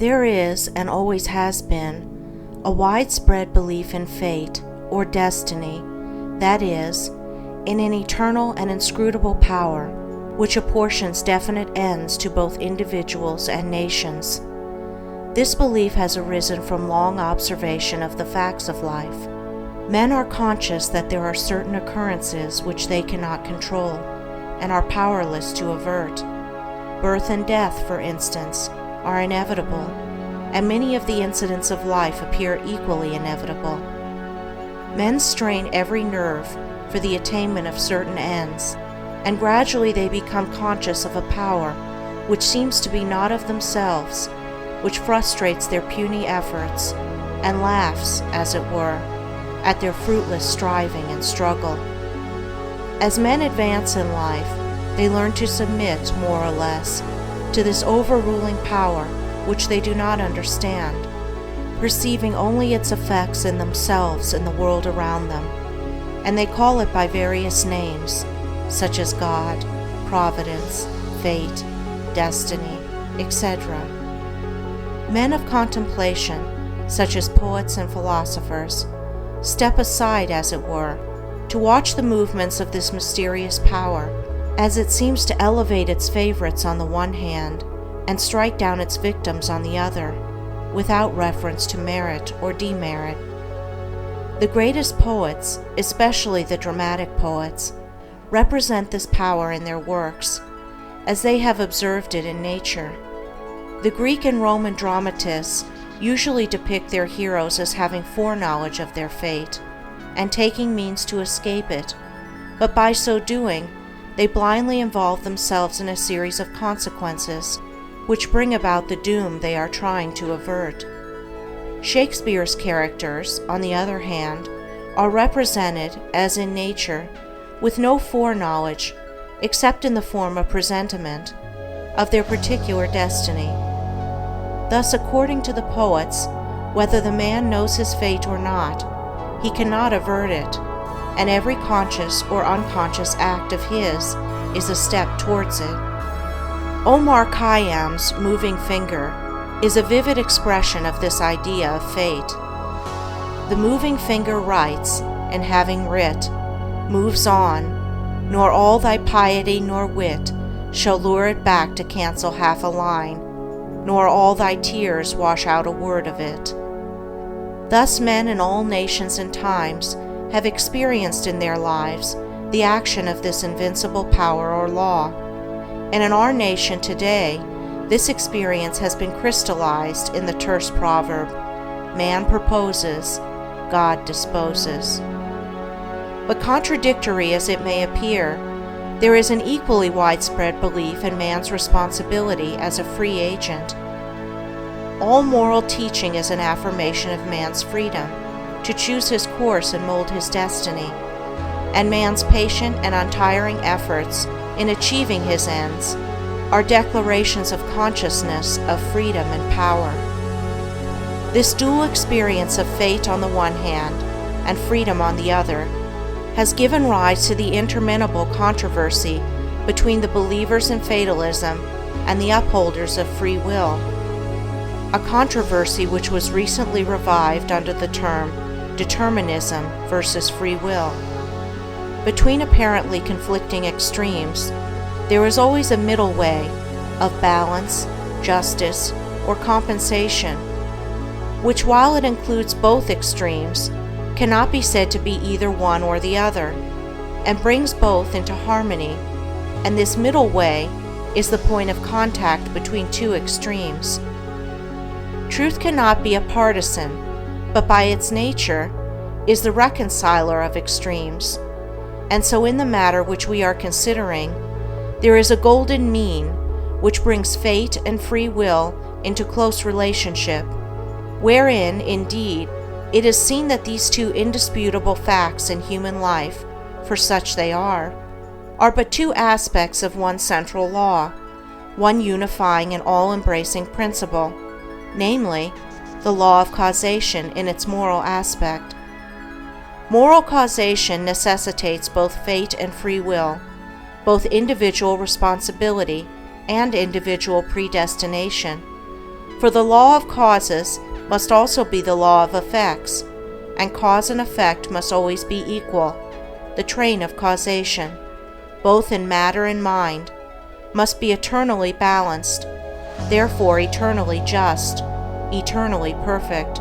There is, and always has been, a widespread belief in fate, or destiny, that is, in an eternal and inscrutable power, which apportions definite ends to both individuals and nations. This belief has arisen from long observation of the facts of life. Men are conscious that there are certain occurrences which they cannot control, and are powerless to avert. Birth and death, for instance, are inevitable, and many of the incidents of life appear equally inevitable. Men strain every nerve for the attainment of certain ends, and gradually they become conscious of a power which seems to be not of themselves, which frustrates their puny efforts, and laughs, as it were, at their fruitless striving and struggle. As men advance in life, they learn to submit, more or less, to this overruling power which they do not understand, perceiving only its effects in themselves and the world around them, and they call it by various names, such as God, Providence, Fate, Destiny, etc. Men of contemplation, such as poets and philosophers, step aside, as it were, to watch the movements of this mysterious power, as it seems to elevate its favorites on the one hand and strike down its victims on the other, without reference to merit or demerit. The greatest poets, especially the dramatic poets, represent this power in their works, as they have observed it in nature. The Greek and Roman dramatists usually depict their heroes as having foreknowledge of their fate, and taking means to escape it, but by so doing, they blindly involve themselves in a series of consequences, which bring about the doom they are trying to avert. Shakespeare's characters, on the other hand, are represented, as in nature, with no foreknowledge, except in the form of presentiment, of their particular destiny. Thus, according to the poets, whether the man knows his fate or not, he cannot avert it, and every conscious or unconscious act of his is a step towards it. Omar Khayyam's moving finger is a vivid expression of this idea of fate. The moving finger writes, and having writ, moves on, nor all thy piety nor wit shall lure it back to cancel half a line, nor all thy tears wash out a word of it. Thus men in all nations and times have experienced in their lives the action of this invincible power or law, and in our nation today, this experience has been crystallized in the terse proverb, "Man proposes, God disposes." But contradictory as it may appear, there is an equally widespread belief in man's responsibility as a free agent. All moral teaching is an affirmation of man's freedom to choose his course and mold his destiny, and man's patient and untiring efforts in achieving his ends are declarations of consciousness of freedom and power. This dual experience of fate on the one hand and freedom on the other has given rise to the interminable controversy between the believers in fatalism and the upholders of free will, a controversy which was recently revived under the term determinism versus free will. Between apparently conflicting extremes, there is always a middle way of balance, justice, or compensation, which, while it includes both extremes, cannot be said to be either one or the other, and brings both into harmony, and this middle way is the point of contact between two extremes. Truth cannot be a partisan, but by its nature is the reconciler of extremes, and so in the matter which we are considering, there is a golden mean which brings fate and free will into close relationship, wherein, indeed, it is seen that these two indisputable facts in human life, for such they are but two aspects of one central law, one unifying and all-embracing principle, namely, the law of causation in its moral aspect. Moral causation necessitates both fate and free will, both individual responsibility and individual predestination, For the law of causes must also be the law of effects, and cause and effect must always be equal. The train of causation, both in matter and mind, must be eternally balanced, therefore eternally just, eternally perfect.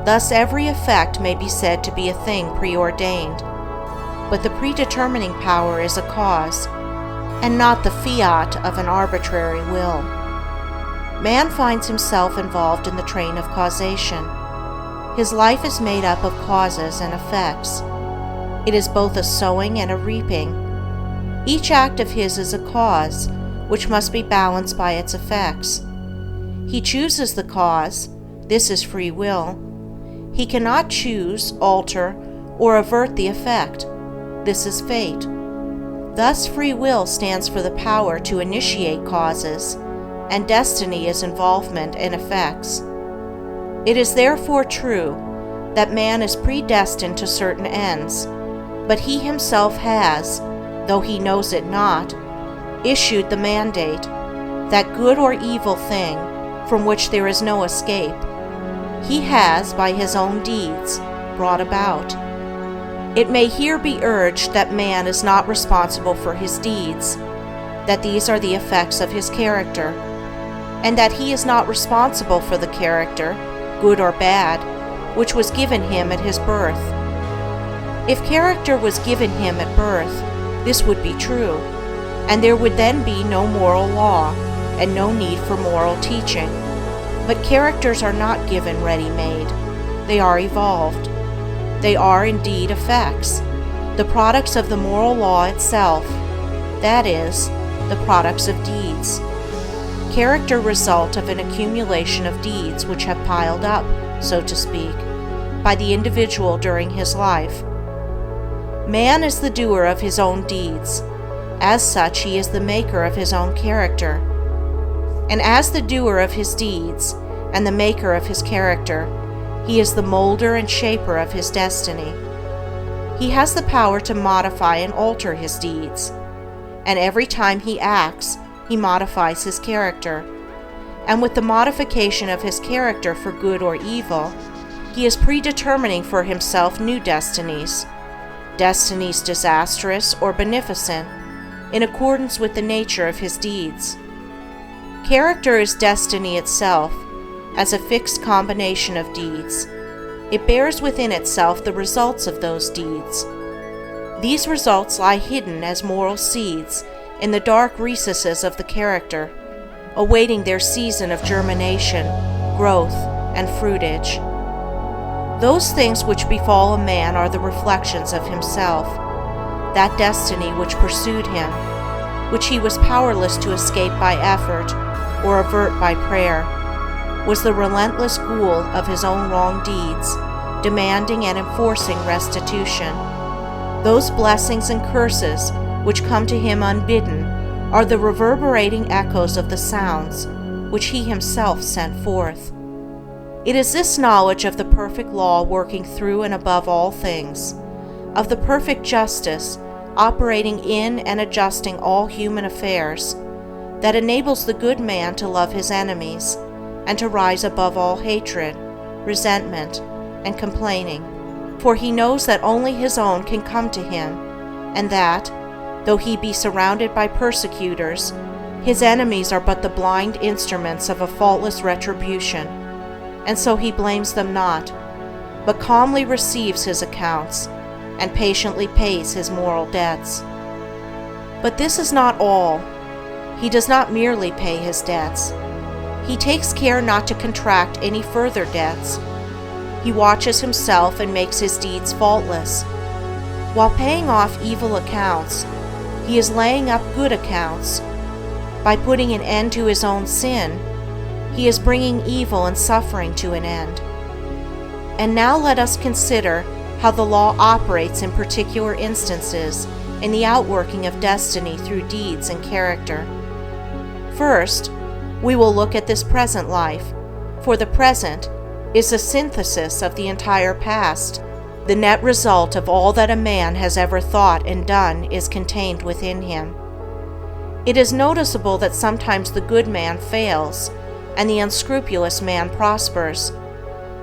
Thus every effect may be said to be a thing preordained, but the predetermining power is a cause, and not the fiat of an arbitrary will. Man finds himself involved in the train of causation. His life is made up of causes and effects. It is both a sowing and a reaping. Each act of his is a cause, which must be balanced by its effects. He chooses the cause, this is free will. He cannot choose, alter, or avert the effect, this is fate. Thus free will stands for the power to initiate causes, and destiny is involvement in effects. It is therefore true that man is predestined to certain ends, but he himself has, though he knows it not, issued the mandate, that good or evil thing from which there is no escape, he has, by his own deeds, brought about. It may here be urged that man is not responsible for his deeds, that these are the effects of his character, and that he is not responsible for the character, good or bad, which was given him at his birth. If character was given him at birth, this would be true, and there would then be no moral law, and no need for moral teaching. But characters are not given ready-made. They are evolved. They are indeed effects, the products of the moral law itself, that is, the products of deeds. Character result of an accumulation of deeds which have piled up, so to speak, by the individual during his life. Man is the doer of his own deeds. As such, he is the maker of his own character. And as the doer of his deeds and the maker of his character, he is the molder and shaper of his destiny. He has the power to modify and alter his deeds, and every time he acts, he modifies his character. And with the modification of his character for good or evil, he is predetermining for himself new destinies, destinies disastrous or beneficent, in accordance with the nature of his deeds. Character is destiny itself, as a fixed combination of deeds. It bears within itself the results of those deeds. These results lie hidden as moral seeds in the dark recesses of the character, awaiting their season of germination, growth, and fruitage. Those things which befall a man are the reflections of himself, that destiny which pursued him, which he was powerless to escape by effort or avert by prayer, was the relentless ghoul of his own wrong deeds, demanding and enforcing restitution. Those blessings and curses which come to him unbidden are the reverberating echoes of the sounds which he himself sent forth. It is this knowledge of the perfect law working through and above all things, of the perfect justice operating in and adjusting all human affairs, that enables the good man to love his enemies and to rise above all hatred, resentment, and complaining, for he knows that only his own can come to him, and that, though he be surrounded by persecutors, his enemies are but the blind instruments of a faultless retribution, and so he blames them not, but calmly receives his accounts, and patiently pays his moral debts. But this is not all. He does not merely pay his debts. He takes care not to contract any further debts. He watches himself and makes his deeds faultless. While paying off evil accounts, he is laying up good accounts. By putting an end to his own sin, he is bringing evil and suffering to an end. And now let us consider how the law operates in particular instances in the outworking of destiny through deeds and character. First, we will look at this present life, for the present is the synthesis of the entire past. The net result of all that a man has ever thought and done is contained within him. It is noticeable that sometimes the good man fails, and the unscrupulous man prospers,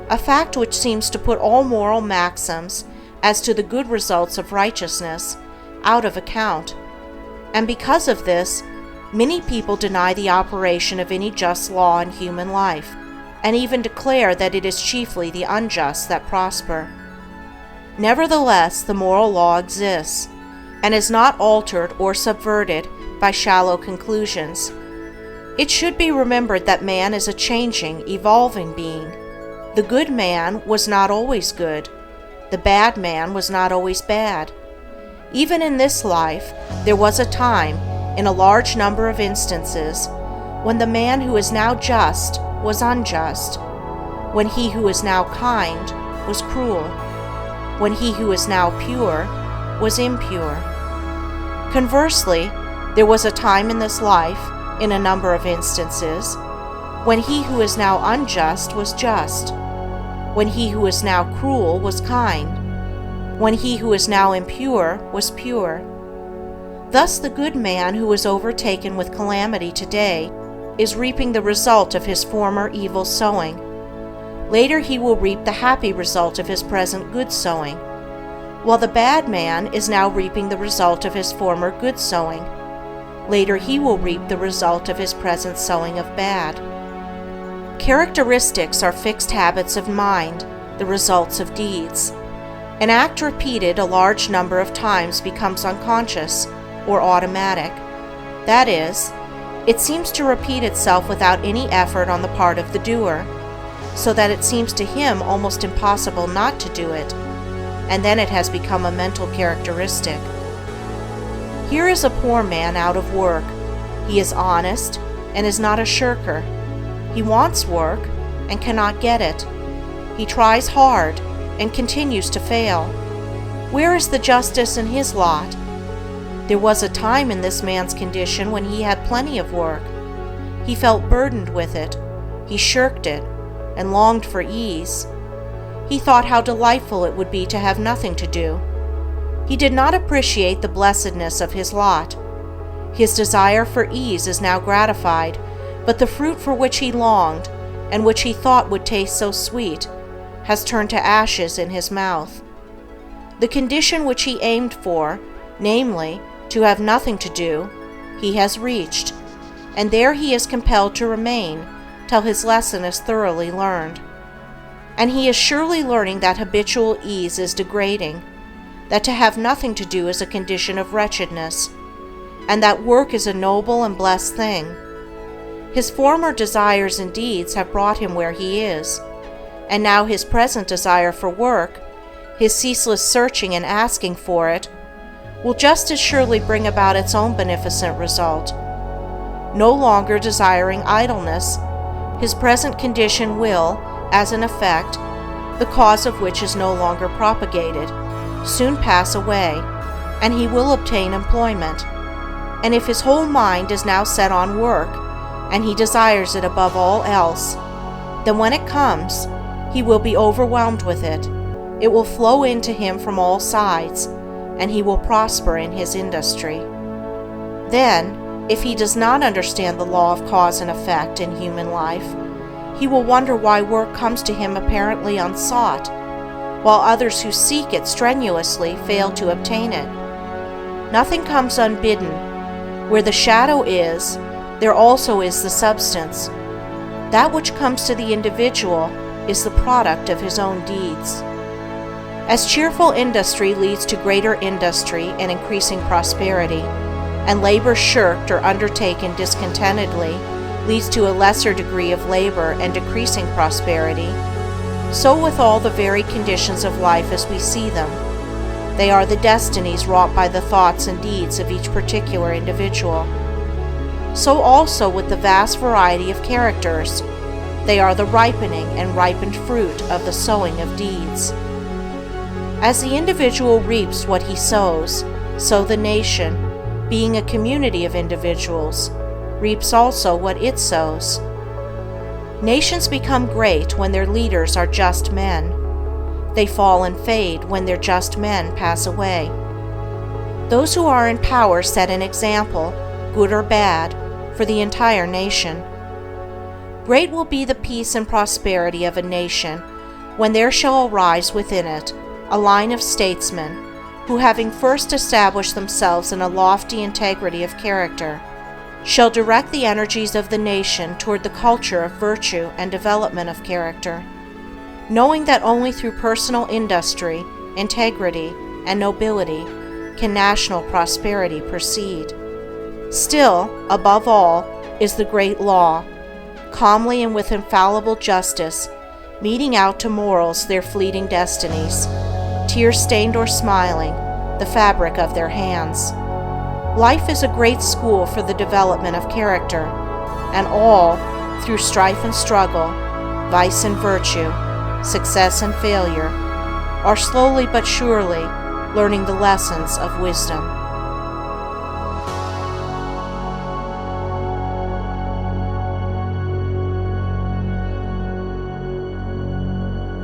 a fact which seems to put all moral maxims as to the good results of righteousness out of account. And because of this, many people deny the operation of any just law in human life, and even declare that it is chiefly the unjust that prosper. Nevertheless, the moral law exists, and is not altered or subverted by shallow conclusions. It should be remembered that man is a changing, evolving being. The good man was not always good. The bad man was not always bad. Even in this life, there was a time, in a large number of instances, when the man who is now just was unjust, when he who is now kind was cruel, when he who is now pure was impure. Conversely, there was a time in this life, in a number of instances, when he who is now unjust was just, when he who is now cruel was kind, when he who is now impure was pure. Thus the good man who is overtaken with calamity today is reaping the result of his former evil sowing. Later he will reap the happy result of his present good sowing, while the bad man is now reaping the result of his former good sowing. Later he will reap the result of his present sowing of bad. Characteristics are fixed habits of mind, the results of deeds. An act repeated a large number of times becomes unconscious or automatic. That is, it seems to repeat itself without any effort on the part of the doer, so that it seems to him almost impossible not to do it, and then it has become a mental characteristic. Here is a poor man out of work. He is honest and is not a shirker. He wants work and cannot get it. He tries hard and continues to fail. Where is the justice in his lot? There was a time in this man's condition when he had plenty of work. He felt burdened with it. He shirked it and longed for ease. He thought how delightful it would be to have nothing to do. He did not appreciate the blessedness of his lot. His desire for ease is now gratified, but the fruit for which he longed, and which he thought would taste so sweet, has turned to ashes in his mouth. The condition which he aimed for, namely, to have nothing to do, he has reached, and there he is compelled to remain till his lesson is thoroughly learned. And he is surely learning that habitual ease is degrading, that to have nothing to do is a condition of wretchedness, and that work is a noble and blessed thing. His former desires and deeds have brought him where he is, and now his present desire for work, his ceaseless searching and asking for it, will just as surely bring about its own beneficent result. No longer desiring idleness, his present condition will, as an effect, the cause of which is no longer propagated, soon pass away, and he will obtain employment. And if his whole mind is now set on work, and he desires it above all else, then when it comes, he will be overwhelmed with it. It will flow into him from all sides, and he will prosper in his industry. Then, if he does not understand the law of cause and effect in human life, he will wonder why work comes to him apparently unsought, while others who seek it strenuously fail to obtain it. Nothing comes unbidden. Where the shadow is, there also is the substance. That which comes to the individual is the product of his own deeds. As cheerful industry leads to greater industry and increasing prosperity, and labor shirked or undertaken discontentedly leads to a lesser degree of labor and decreasing prosperity, so with all the varied conditions of life as we see them. They are the destinies wrought by the thoughts and deeds of each particular individual. So also with the vast variety of characters, they are the ripening and ripened fruit of the sowing of deeds. As the individual reaps what he sows, so the nation, being a community of individuals, reaps also what it sows. Nations become great when their leaders are just men. They fall and fade when their just men pass away. Those who are in power set an example, good or bad, for the entire nation. Great will be the peace and prosperity of a nation when there shall arise within it a line of statesmen who, having first established themselves in a lofty integrity of character, shall direct the energies of the nation toward the culture of virtue and development of character, knowing that only through personal industry, integrity, and nobility can national prosperity proceed. Still, above all, is the great law, calmly and with infallible justice, meting out to mortals their fleeting destinies, tear-stained or smiling, the fabric of their hands. Life is a great school for the development of character, and all, through strife and struggle, vice and virtue, success and failure, are slowly but surely learning the lessons of wisdom.